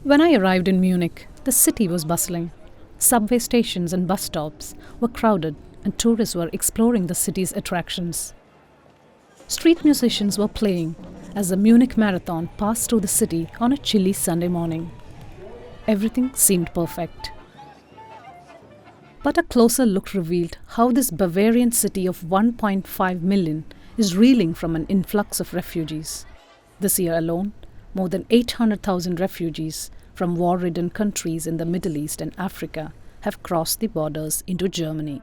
When I arrived in Munich, the city was bustling. Subway stations and bus stops were crowded, and tourists were exploring the city's attractions. Street musicians were playing as the Munich Marathon passed through the city on a chilly Sunday morning. Everything seemed perfect. But a closer look revealed how this Bavarian city of 1.5 million is reeling from an influx of refugees. This year alone, more than 800,000 refugees from war-ridden countries in the Middle East and Africa have crossed the borders into Germany.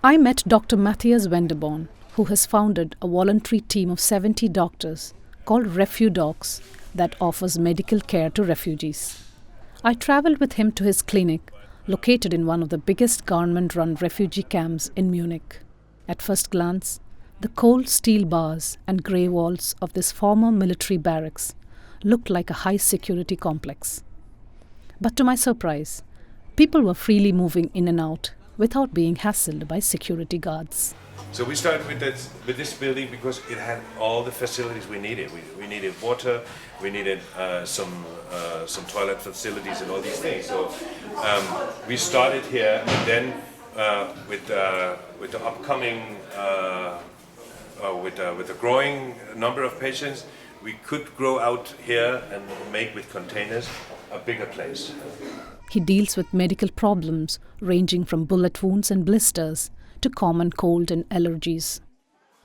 I met Dr. Matthias Wenderborn, who has founded a voluntary team of 70 doctors called RefuDocs that offers medical care to refugees. I travelled with him to his clinic, located in one of the biggest government-run refugee camps in Munich. At first glance, the cold steel bars and grey walls of this former military barracks looked like a high-security complex. But to my surprise, people were freely moving in and out without being hassled by security guards. So we started with this building because it had all the facilities we needed. We needed water, we needed some toilet facilities and all these things. So we started here, and then with the upcoming with the growing number of patients, we could grow out here and make with containers a bigger place. He deals with medical problems ranging from bullet wounds and blisters to common cold and allergies.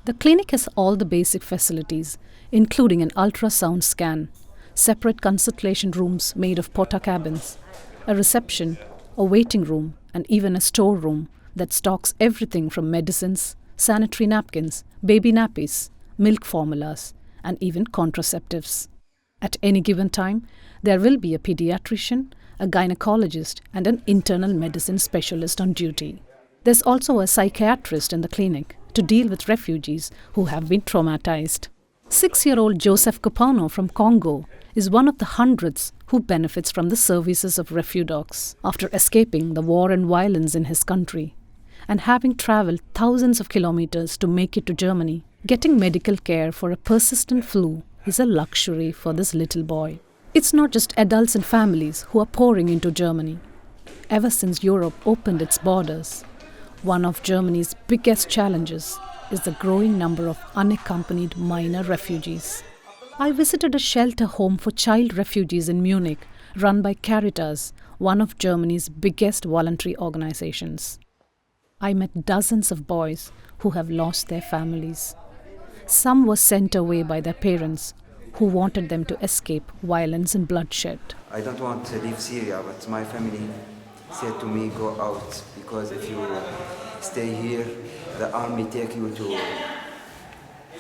The clinic has all the basic facilities, including an ultrasound scan, separate consultation rooms made of porta cabins, a reception, a waiting room, and even a storeroom that stocks everything from medicines, sanitary napkins, baby nappies, milk formulas, and even contraceptives. At any given time, there will be a pediatrician, a gynecologist, and an internal medicine specialist on duty. There's also a psychiatrist in the clinic to deal with refugees who have been traumatized. 6-year-old Joseph Copano from Congo is one of the hundreds who benefits from the services of RefuDocs after escaping the war and violence in his country. And having traveled thousands of kilometers to make it to Germany, getting medical care for a persistent flu is a luxury for this little boy. It's not just adults and families who are pouring into Germany. Ever since Europe opened its borders, one of Germany's biggest challenges is the growing number of unaccompanied minor refugees. I visited a shelter home for child refugees in Munich, run by Caritas, one of Germany's biggest voluntary organizations. I met dozens of boys who have lost their families. Some were sent away by their parents, who wanted them to escape violence and bloodshed. I don't want to leave Syria, but my family said to me, go out, because if you stay here, the army take you to...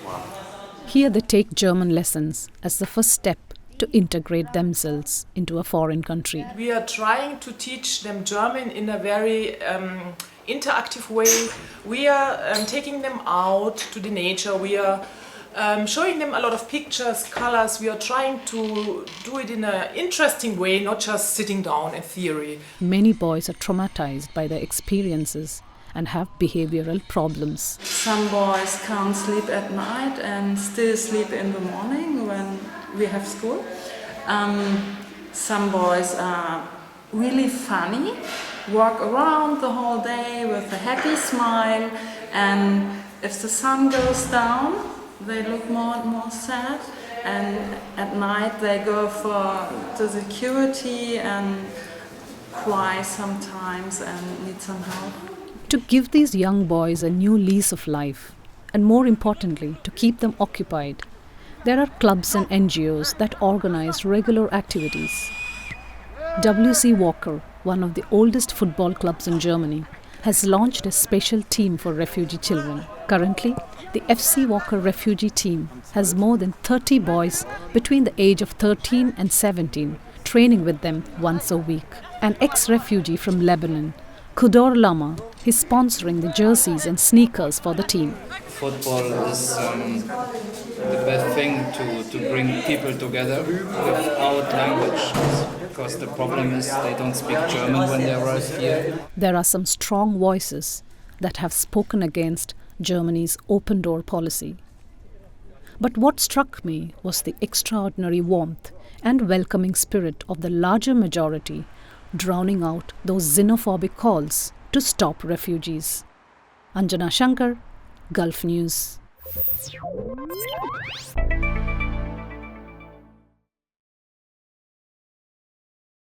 Wow. Here they take German lessons as the first step to integrate themselves into a foreign country. We are trying to teach them German in a very interactive way. We are taking them out to the nature. We are showing them a lot of pictures, colors. We are trying to do it in an interesting way, not just sitting down in theory. Many boys are traumatized by their experiences and have behavioral problems. Some boys can't sleep at night and still sleep in the morning when we have school. Some boys are really funny, walk around the whole day with a happy smile, and if the sun goes down, they look more and more sad, and at night they go for the security and cry sometimes and need some help. To give these young boys a new lease of life, and more importantly, to keep them occupied, there are clubs and NGOs that organize regular activities. W.C. Walker, one of the oldest football clubs in Germany, has launched a special team for refugee children. Currently, the F.C. Walker refugee team has more than 30 boys between the age of 13 and 17, training with them once a week. An ex-refugee from Lebanon, Kudor Lama, is sponsoring the jerseys and sneakers for the team. Football is the best thing to bring people together without language, because the problem is they don't speak German when they arrive here. There are some strong voices that have spoken against Germany's open door policy. But what struck me was the extraordinary warmth and welcoming spirit of the larger majority, drowning out those xenophobic calls to stop refugees. Anjana Shankar, Gulf News.